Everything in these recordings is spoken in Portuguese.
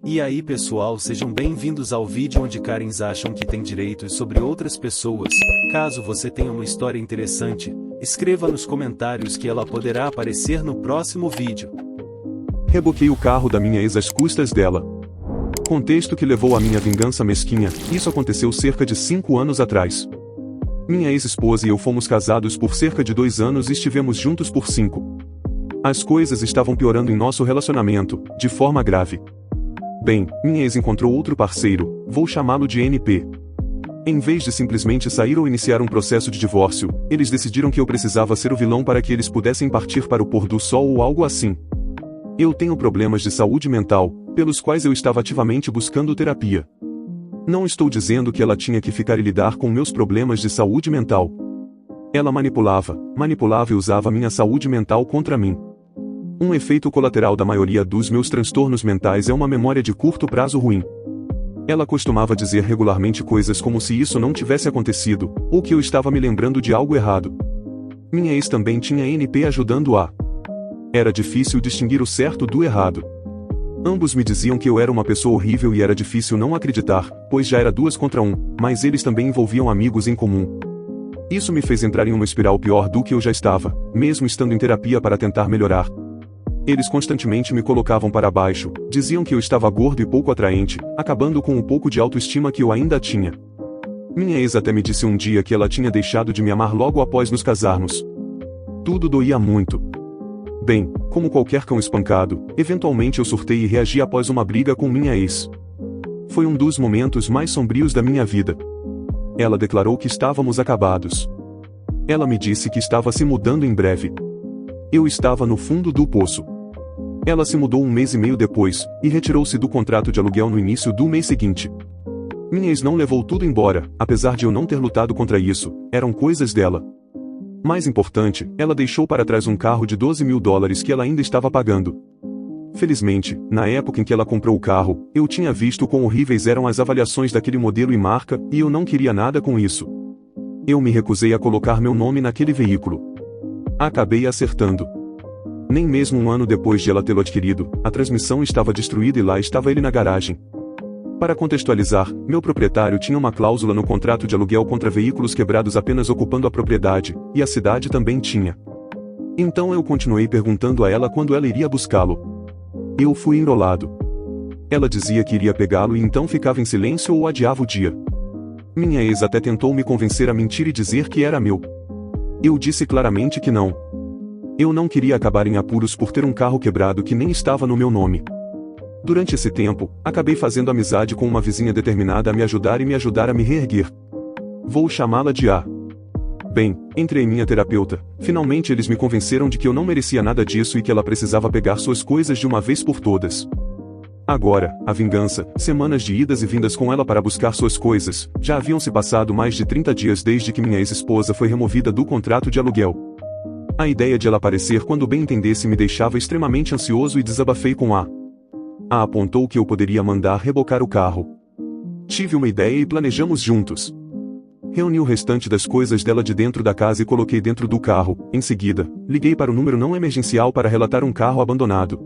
E aí pessoal, sejam bem-vindos ao vídeo onde Karens acham que tem direitos sobre outras pessoas. Caso você tenha uma história interessante, escreva nos comentários que ela poderá aparecer no próximo vídeo. Reboquei o carro da minha ex às custas dela. Contexto que levou à minha vingança mesquinha, isso aconteceu cerca de 5 anos atrás. Minha ex-esposa e eu fomos casados por cerca de 2 anos e estivemos juntos por 5. As coisas estavam piorando em nosso relacionamento, de forma grave. Bem, minha ex encontrou outro parceiro, vou chamá-lo de NP. Em vez de simplesmente sair ou iniciar um processo de divórcio, eles decidiram que eu precisava ser o vilão para que eles pudessem partir para o pôr do sol ou algo assim. Eu tenho problemas de saúde mental, pelos quais eu estava ativamente buscando terapia. Não estou dizendo que ela tinha que ficar e lidar com meus problemas de saúde mental. Ela manipulava e usava minha saúde mental contra mim. Um efeito colateral da maioria dos meus transtornos mentais é uma memória de curto prazo ruim. Ela costumava dizer regularmente coisas como se isso não tivesse acontecido, ou que eu estava me lembrando de algo errado. Minha ex também tinha NP ajudando-a. Era difícil distinguir o certo do errado. Ambos me diziam que eu era uma pessoa horrível e era difícil não acreditar, pois já era 2 contra 1, mas eles também envolviam amigos em comum. Isso me fez entrar em uma espiral pior do que eu já estava, mesmo estando em terapia para tentar melhorar. Eles constantemente me colocavam para baixo, diziam que eu estava gordo e pouco atraente, acabando com um pouco de autoestima que eu ainda tinha. Minha ex até me disse um dia que ela tinha deixado de me amar logo após nos casarmos. Tudo doía muito. Bem, como qualquer cão espancado, eventualmente eu surtei e reagi após uma briga com minha ex. Foi um dos momentos mais sombrios da minha vida. Ela declarou que estávamos acabados. Ela me disse que estava se mudando em breve. Eu estava no fundo do poço. Ela se mudou 1 mês e meio depois, e retirou-se do contrato de aluguel no início do mês seguinte. Minha ex não levou tudo embora, apesar de eu não ter lutado contra isso, eram coisas dela. Mais importante, ela deixou para trás um carro de $12.000 que ela ainda estava pagando. Felizmente, na época em que ela comprou o carro, eu tinha visto quão horríveis eram as avaliações daquele modelo e marca, e eu não queria nada com isso. Eu me recusei a colocar meu nome naquele veículo. Acabei acertando. Nem mesmo 1 ano depois de ela tê-lo adquirido, a transmissão estava destruída e lá estava ele na garagem. Para contextualizar, meu proprietário tinha uma cláusula no contrato de aluguel contra veículos quebrados apenas ocupando a propriedade, e a cidade também tinha. Então eu continuei perguntando a ela quando ela iria buscá-lo. Eu fui enrolado. Ela dizia que iria pegá-lo e então ficava em silêncio ou adiava o dia. Minha ex até tentou me convencer a mentir e dizer que era meu. Eu disse claramente que não. Eu não queria acabar em apuros por ter um carro quebrado que nem estava no meu nome. Durante esse tempo, acabei fazendo amizade com uma vizinha determinada a me ajudar a me reerguer. Vou chamá-la de A. Bem, entrei em minha terapeuta, finalmente eles me convenceram de que eu não merecia nada disso e que ela precisava pegar suas coisas de uma vez por todas. Agora, a vingança, semanas de idas e vindas com ela para buscar suas coisas, já haviam se passado mais de 30 dias desde que minha ex-esposa foi removida do contrato de aluguel. A ideia de ela aparecer quando bem entendesse me deixava extremamente ansioso e desabafei com A. A apontou que eu poderia mandar rebocar o carro. Tive uma ideia e planejamos juntos. Reuni o restante das coisas dela de dentro da casa e coloquei dentro do carro. Em seguida, liguei para o número não emergencial para relatar um carro abandonado.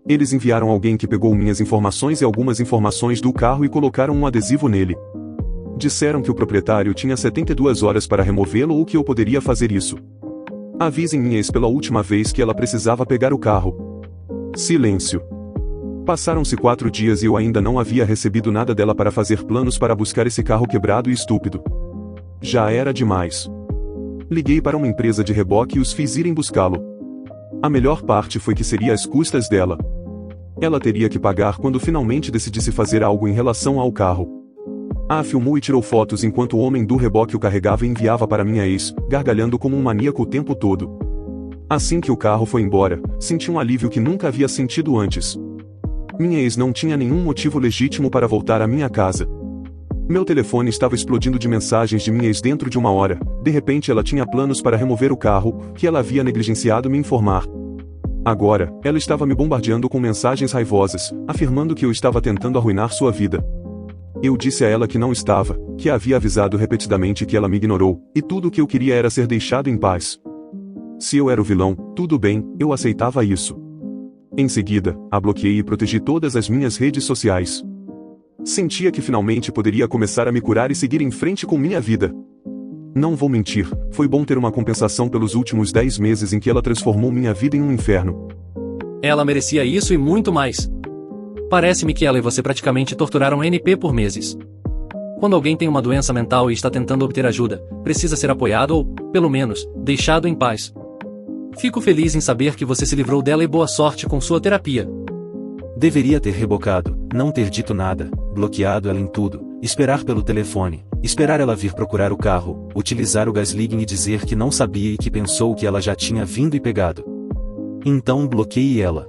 Eles enviaram alguém que pegou minhas informações e algumas informações do carro e colocaram um adesivo nele. Disseram que o proprietário tinha 72 horas para removê-lo ou que eu poderia fazer isso. Avisem minha ex pela última vez que ela precisava pegar o carro. Silêncio. Passaram-se 4 dias e eu ainda não havia recebido nada dela para fazer planos para buscar esse carro quebrado e estúpido. Já era demais. Liguei para uma empresa de reboque e os fiz irem buscá-lo. A melhor parte foi que seria às custas dela. Ela teria que pagar quando finalmente decidisse fazer algo em relação ao carro. A filmou e tirou fotos enquanto o homem do reboque o carregava e enviava para minha ex, gargalhando como um maníaco o tempo todo. Assim que o carro foi embora, senti um alívio que nunca havia sentido antes. Minha ex não tinha nenhum motivo legítimo para voltar à minha casa. Meu telefone estava explodindo de mensagens de minha ex dentro de 1 hora, de repente ela tinha planos para remover o carro, que ela havia negligenciado me informar. Agora, ela estava me bombardeando com mensagens raivosas, afirmando que eu estava tentando arruinar sua vida. Eu disse a ela que não estava, que a havia avisado repetidamente que ela me ignorou, e tudo o que eu queria era ser deixado em paz. Se eu era o vilão, tudo bem, eu aceitava isso. Em seguida, a bloqueei e protegi todas as minhas redes sociais. Sentia que finalmente poderia começar a me curar e seguir em frente com minha vida. Não vou mentir, foi bom ter uma compensação pelos últimos 10 meses em que ela transformou minha vida em um inferno. Ela merecia isso e muito mais. Parece-me que ela e você praticamente torturaram NP por meses. Quando alguém tem uma doença mental e está tentando obter ajuda, precisa ser apoiado ou, pelo menos, deixado em paz. Fico feliz em saber que você se livrou dela e boa sorte com sua terapia. Deveria ter rebocado, não ter dito nada, bloqueado ela em tudo, esperar pelo telefone, esperar ela vir procurar o carro, utilizar o gaslighting e dizer que não sabia e que pensou que ela já tinha vindo e pegado. Então bloqueei ela.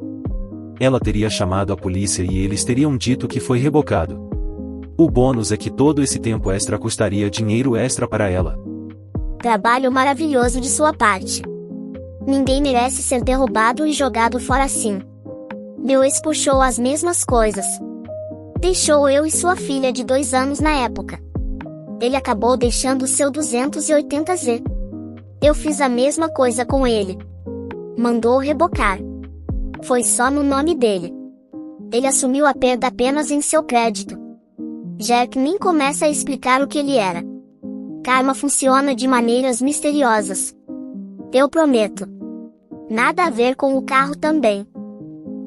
Ela teria chamado a polícia e eles teriam dito que foi rebocado. O bônus é que todo esse tempo extra custaria dinheiro extra para ela. Trabalho maravilhoso de sua parte. Ninguém merece ser derrubado e jogado fora assim. Meu ex puxou as mesmas coisas. Deixou eu e sua filha de 2 anos na época. Ele acabou deixando seu 280Z. Eu fiz a mesma coisa com ele. Mandou rebocar. Foi só no nome dele. Ele assumiu a perda apenas em seu crédito. Jack nem começa a explicar o que ele era. Karma funciona de maneiras misteriosas. Eu prometo. Nada a ver com o carro também.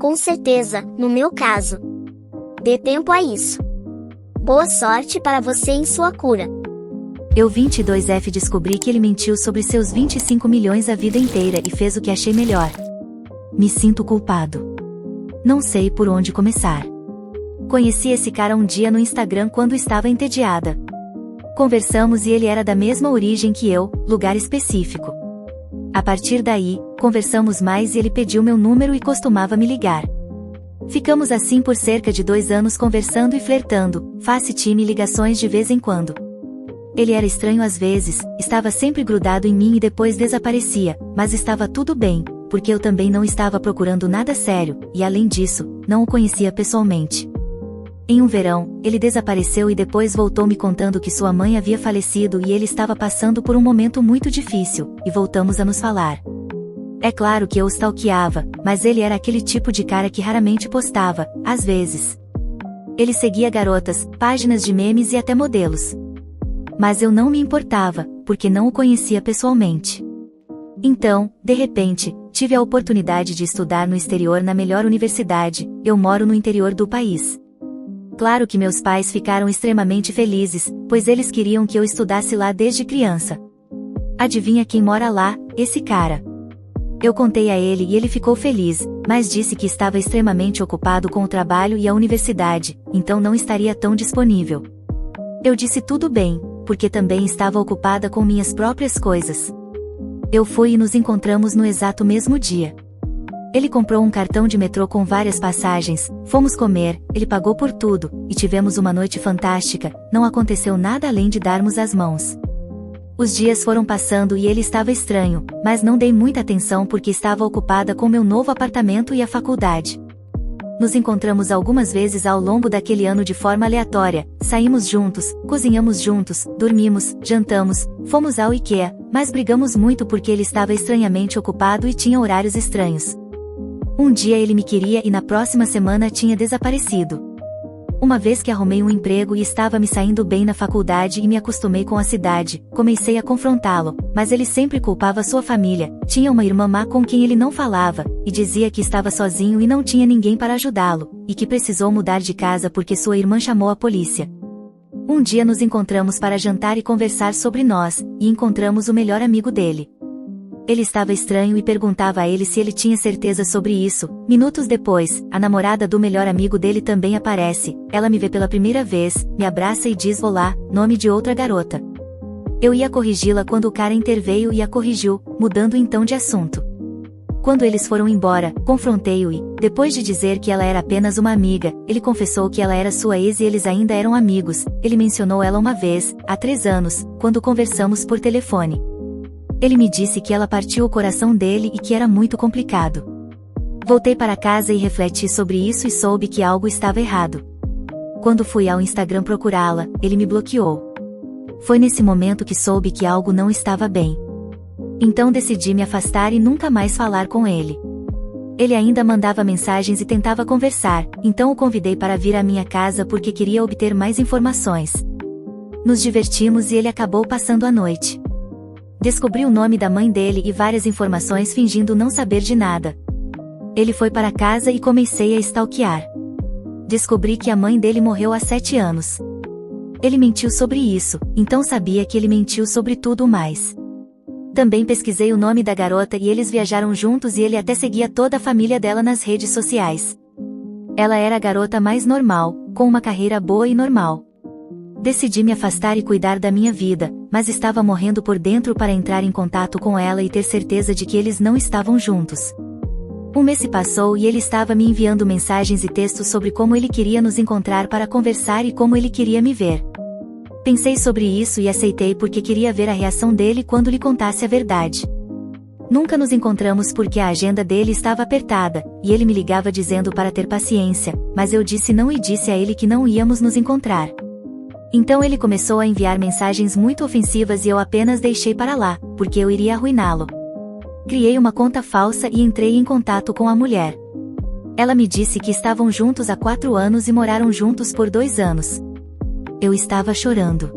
Com certeza, no meu caso. Dê tempo a isso. Boa sorte para você em sua cura. Eu 22F descobri que ele mentiu sobre seus 25 milhões a vida inteira e fez o que achei melhor. Me sinto culpado. Não sei por onde começar. Conheci esse cara um dia no Instagram quando estava entediada. Conversamos e ele era da mesma origem que eu, lugar específico. A partir daí, conversamos mais e ele pediu meu número e costumava me ligar. Ficamos assim por cerca de 2 anos conversando e flertando, face-time e ligações de vez em quando. Ele era estranho às vezes, estava sempre grudado em mim e depois desaparecia, mas estava tudo bem, porque eu também não estava procurando nada sério, e além disso, não o conhecia pessoalmente. Em um verão, ele desapareceu e depois voltou me contando que sua mãe havia falecido e ele estava passando por um momento muito difícil, e voltamos a nos falar. É claro que eu o stalkeava, mas ele era aquele tipo de cara que raramente postava, às vezes. Ele seguia garotas, páginas de memes e até modelos. Mas eu não me importava, porque não o conhecia pessoalmente. Então, de repente, tive a oportunidade de estudar no exterior na melhor universidade. Eu moro no interior do país. Claro que meus pais ficaram extremamente felizes, pois eles queriam que eu estudasse lá desde criança. Adivinha quem mora lá? Esse cara. Eu contei a ele e ele ficou feliz, mas disse que estava extremamente ocupado com o trabalho e a universidade, então não estaria tão disponível. Eu disse tudo bem, porque também estava ocupada com minhas próprias coisas. Eu fui e nos encontramos no exato mesmo dia. Ele comprou um cartão de metrô com várias passagens, fomos comer, ele pagou por tudo, e tivemos uma noite fantástica, não aconteceu nada além de darmos as mãos. Os dias foram passando e ele estava estranho, mas não dei muita atenção porque estava ocupada com meu novo apartamento e a faculdade. Nos encontramos algumas vezes ao longo daquele ano de forma aleatória, saímos juntos, cozinhamos juntos, dormimos, jantamos, fomos ao IKEA, mas brigamos muito porque ele estava estranhamente ocupado e tinha horários estranhos. Um dia ele me queria e na próxima semana tinha desaparecido. Uma vez que arrumei um emprego e estava me saindo bem na faculdade e me acostumei com a cidade, comecei a confrontá-lo, mas ele sempre culpava sua família, tinha uma irmã má com quem ele não falava, e dizia que estava sozinho e não tinha ninguém para ajudá-lo, e que precisou mudar de casa porque sua irmã chamou a polícia. Um dia nos encontramos para jantar e conversar sobre nós, e encontramos o melhor amigo dele. Ele estava estranho e perguntava a ele se ele tinha certeza sobre isso. Minutos depois, a namorada do melhor amigo dele também aparece. Ela me vê pela primeira vez, me abraça e diz olá, nome de outra garota. Eu ia corrigi-la quando o cara interveio e a corrigiu, mudando então de assunto. Quando eles foram embora, confrontei-o e, depois de dizer que ela era apenas uma amiga, ele confessou que ela era sua ex e eles ainda eram amigos. Ele mencionou ela uma vez, há 3 anos, quando conversamos por telefone. Ele me disse que ela partiu o coração dele e que era muito complicado. Voltei para casa e refleti sobre isso e soube que algo estava errado. Quando fui ao Instagram procurá-la, ele me bloqueou. Foi nesse momento que soube que algo não estava bem. Então decidi me afastar e nunca mais falar com ele. Ele ainda mandava mensagens e tentava conversar, então o convidei para vir à minha casa porque queria obter mais informações. Nos divertimos e ele acabou passando a noite. Descobri o nome da mãe dele e várias informações fingindo não saber de nada. Ele foi para casa e comecei a stalkear. Descobri que a mãe dele morreu há 7 anos. Ele mentiu sobre isso, então sabia que ele mentiu sobre tudo mais. Também pesquisei o nome da garota e eles viajaram juntos e ele até seguia toda a família dela nas redes sociais. Ela era a garota mais normal, com uma carreira boa e normal. Decidi me afastar e cuidar da minha vida, mas estava morrendo por dentro para entrar em contato com ela e ter certeza de que eles não estavam juntos. Um mês se passou e ele estava me enviando mensagens e textos sobre como ele queria nos encontrar para conversar e como ele queria me ver. Pensei sobre isso e aceitei porque queria ver a reação dele quando lhe contasse a verdade. Nunca nos encontramos porque a agenda dele estava apertada, e ele me ligava dizendo para ter paciência, mas eu disse não e disse a ele que não íamos nos encontrar. Então ele começou a enviar mensagens muito ofensivas e eu apenas deixei para lá, porque eu iria arruiná-lo. Criei uma conta falsa e entrei em contato com a mulher. Ela me disse que estavam juntos há 4 anos e moraram juntos por 2 anos. Eu estava chorando.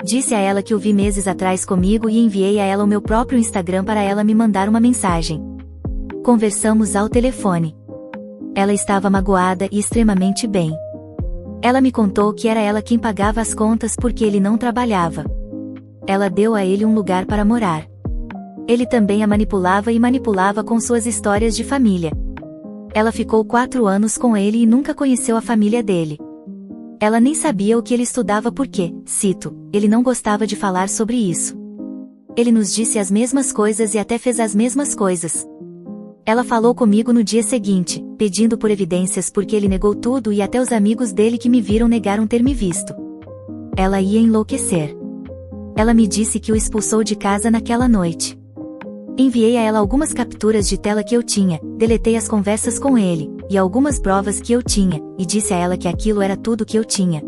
Disse a ela que o vi meses atrás comigo e enviei a ela o meu próprio Instagram para ela me mandar uma mensagem. Conversamos ao telefone. Ela estava magoada e extremamente bem. Ela me contou que era ela quem pagava as contas porque ele não trabalhava. Ela deu a ele um lugar para morar. Ele também a manipulava e manipulava com suas histórias de família. Ela ficou 4 anos com ele e nunca conheceu a família dele. Ela nem sabia o que ele estudava porque, cito, ele não gostava de falar sobre isso. Ele nos disse as mesmas coisas e até fez as mesmas coisas. Ela falou comigo no dia seguinte, pedindo por evidências porque ele negou tudo e até os amigos dele que me viram negaram ter me visto. Ela ia enlouquecer. Ela me disse que o expulsou de casa naquela noite. Enviei a ela algumas capturas de tela que eu tinha, deletei as conversas com ele, e algumas provas que eu tinha, e disse a ela que aquilo era tudo que eu tinha.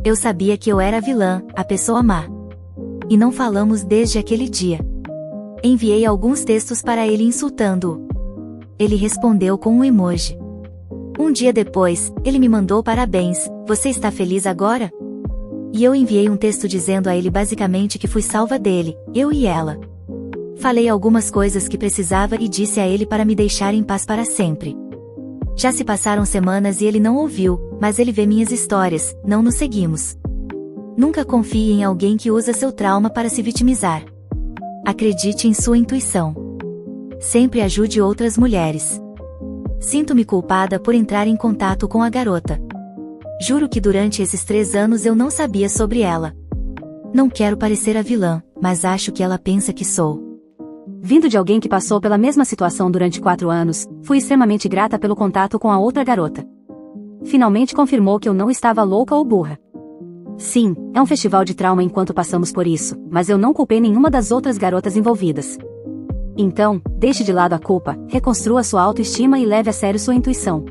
Eu sabia que eu era a vilã, a pessoa má. E não falamos desde aquele dia. Enviei alguns textos para ele insultando-o. Ele respondeu com um emoji. Um dia depois, ele me mandou parabéns, você está feliz agora? E eu enviei um texto dizendo a ele basicamente que fui salva dele, eu e ela. Falei algumas coisas que precisava e disse a ele para me deixar em paz para sempre. Já se passaram semanas e ele não ouviu, mas ele vê minhas histórias, não nos seguimos. Nunca confie em alguém que usa seu trauma para se vitimizar. Acredite em sua intuição. Sempre ajude outras mulheres. Sinto-me culpada por entrar em contato com a garota. Juro que durante esses 3 anos eu não sabia sobre ela. Não quero parecer a vilã, mas acho que ela pensa que sou. Vindo de alguém que passou pela mesma situação durante 4 anos, fui extremamente grata pelo contato com a outra garota. Finalmente confirmou que eu não estava louca ou burra. Sim, é um festival de trauma enquanto passamos por isso, mas eu não culpei nenhuma das outras garotas envolvidas. Então, deixe de lado a culpa, reconstrua sua autoestima e leve a sério sua intuição.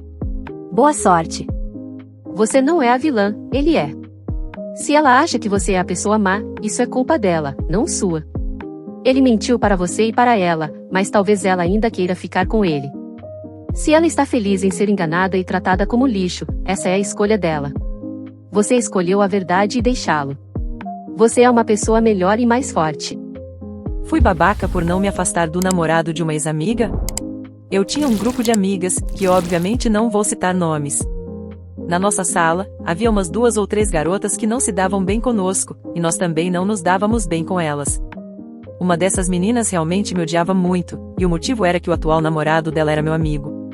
Boa sorte! Você não é a vilã, ele é. Se ela acha que você é a pessoa má, isso é culpa dela, não sua. Ele mentiu para você e para ela, mas talvez ela ainda queira ficar com ele. Se ela está feliz em ser enganada e tratada como lixo, essa é a escolha dela. Você escolheu a verdade e deixá-lo. Você é uma pessoa melhor e mais forte. Fui babaca por não me afastar do namorado de uma ex-amiga? Eu tinha um grupo de amigas, que obviamente não vou citar nomes. Na nossa sala, havia umas 2 ou 3 garotas que não se davam bem conosco, e nós também não nos dávamos bem com elas. Uma dessas meninas realmente me odiava muito, e o motivo era que o atual namorado dela era meu amigo.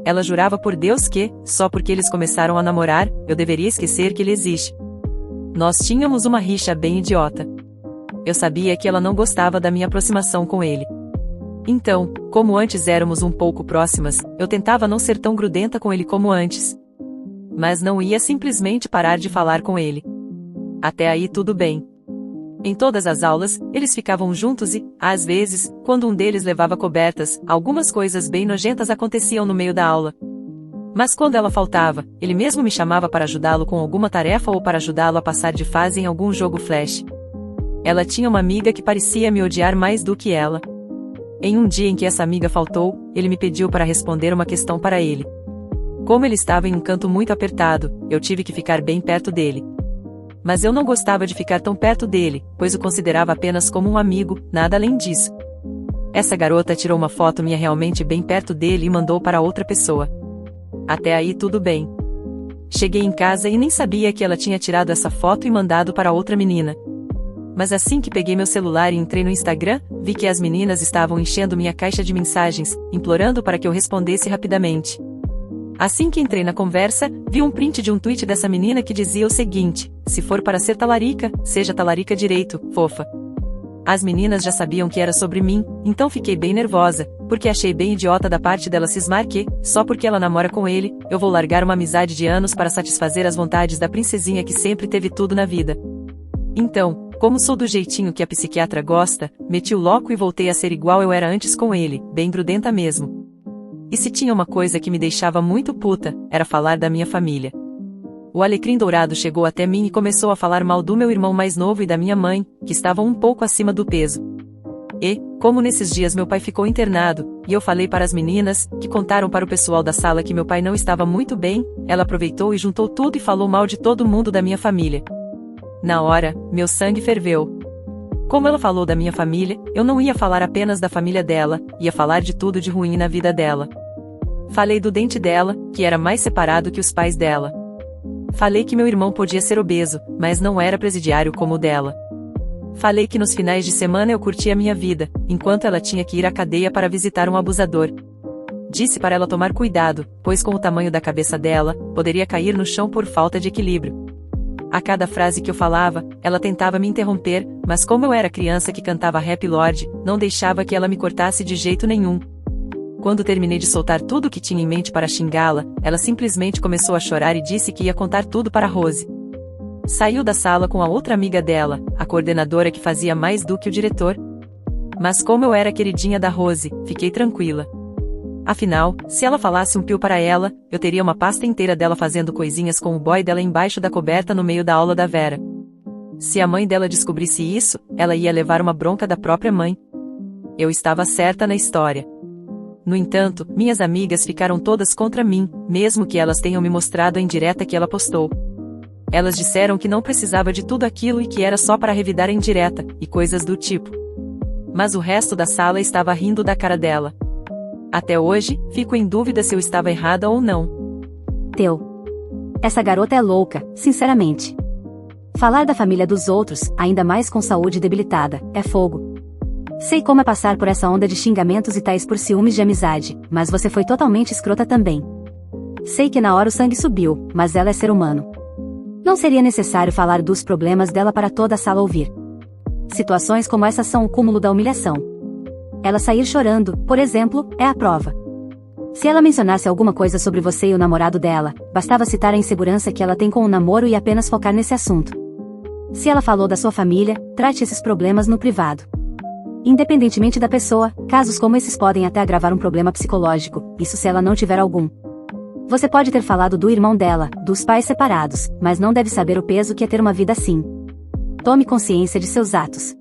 Ela jurava por Deus que, só porque eles começaram a namorar, eu deveria esquecer que ele existe. Nós tínhamos uma rixa bem idiota. Eu sabia que ela não gostava da minha aproximação com ele. Então, como antes éramos um pouco próximas, eu tentava não ser tão grudenta com ele como antes. Mas não ia simplesmente parar de falar com ele. Até aí tudo bem. Em todas as aulas, eles ficavam juntos e, às vezes, quando um deles levava cobertas, algumas coisas bem nojentas aconteciam no meio da aula. Mas quando ela faltava, ele mesmo me chamava para ajudá-lo com alguma tarefa ou para ajudá-lo a passar de fase em algum jogo flash. Ela tinha uma amiga que parecia me odiar mais do que ela. Em um dia em que essa amiga faltou, ele me pediu para responder uma questão para ele. Como ele estava em um canto muito apertado, eu tive que ficar bem perto dele. Mas eu não gostava de ficar tão perto dele, pois o considerava apenas como um amigo, nada além disso. Essa garota tirou uma foto minha realmente bem perto dele e mandou para outra pessoa. Até aí tudo bem. Cheguei em casa e nem sabia que ela tinha tirado essa foto e mandado para outra menina. Mas assim que peguei meu celular e entrei no Instagram, vi que as meninas estavam enchendo minha caixa de mensagens, implorando para que eu respondesse rapidamente. Assim que entrei na conversa, vi um print de um tweet dessa menina que dizia o seguinte: se for para ser talarica, seja talarica direito, fofa. As meninas já sabiam que era sobre mim, então fiquei bem nervosa, porque achei bem idiota da parte dela cismar que, só porque ela namora com ele, eu vou largar uma amizade de anos para satisfazer as vontades da princesinha que sempre teve tudo na vida. Então, como sou do jeitinho que a psiquiatra gosta, meti o louco e voltei a ser igual eu era antes com ele, bem grudenta mesmo. E se tinha uma coisa que me deixava muito puta, era falar da minha família. O alecrim dourado chegou até mim e começou a falar mal do meu irmão mais novo e da minha mãe, que estavam um pouco acima do peso. E, como nesses dias meu pai ficou internado, e eu falei para as meninas, que contaram para o pessoal da sala que meu pai não estava muito bem, ela aproveitou e juntou tudo e falou mal de todo mundo da minha família. Na hora, meu sangue ferveu. Como ela falou da minha família, eu não ia falar apenas da família dela, ia falar de tudo de ruim na vida dela. Falei do dente dela, que era mais separado que os pais dela. Falei que meu irmão podia ser obeso, mas não era presidiário como o dela. Falei que nos finais de semana eu curtia a minha vida, enquanto ela tinha que ir à cadeia para visitar um abusador. Disse para ela tomar cuidado, pois com o tamanho da cabeça dela, poderia cair no chão por falta de equilíbrio. A cada frase que eu falava, ela tentava me interromper, mas como eu era criança que cantava Rap Lord, não deixava que ela me cortasse de jeito nenhum. Quando terminei de soltar tudo o que tinha em mente para xingá-la, ela simplesmente começou a chorar e disse que ia contar tudo para Rose. Saiu da sala com a outra amiga dela, a coordenadora que fazia mais do que o diretor. Mas como eu era queridinha da Rose, fiquei tranquila. Afinal, se ela falasse um pio para ela, eu teria uma pasta inteira dela fazendo coisinhas com o boy dela embaixo da coberta no meio da aula da Vera. Se a mãe dela descobrisse isso, ela ia levar uma bronca da própria mãe. Eu estava certa na história. No entanto, minhas amigas ficaram todas contra mim, mesmo que elas tenham me mostrado a indireta que ela postou. Elas disseram que não precisava de tudo aquilo e que era só para revidar a indireta, e coisas do tipo. Mas o resto da sala estava rindo da cara dela. Até hoje, fico em dúvida se eu estava errada ou não. Essa garota é louca, sinceramente. Falar da família dos outros, ainda mais com saúde debilitada, é fogo. Sei como é passar por essa onda de xingamentos e tais por ciúmes de amizade, mas você foi totalmente escrota também. Sei que na hora o sangue subiu, mas ela é ser humano. Não seria necessário falar dos problemas dela para toda a sala ouvir. Situações como essa são o cúmulo da humilhação. Ela sair chorando, por exemplo, é a prova. Se ela mencionasse alguma coisa sobre você e o namorado dela, bastava citar a insegurança que ela tem com o namoro e apenas focar nesse assunto. Se ela falou da sua família, trate esses problemas no privado. Independentemente da pessoa, casos como esses podem até agravar um problema psicológico, isso se ela não tiver algum. Você pode ter falado do irmão dela, dos pais separados, mas não deve saber o peso que é ter uma vida assim. Tome consciência de seus atos.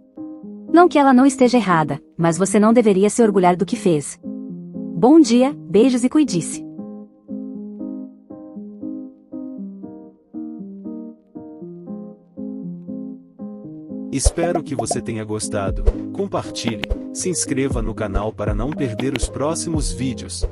Não que ela não esteja errada, mas você não deveria se orgulhar do que fez. Bom dia, beijos e cuide-se. Espero que você tenha gostado. Compartilhe, se inscreva no canal para não perder os próximos vídeos.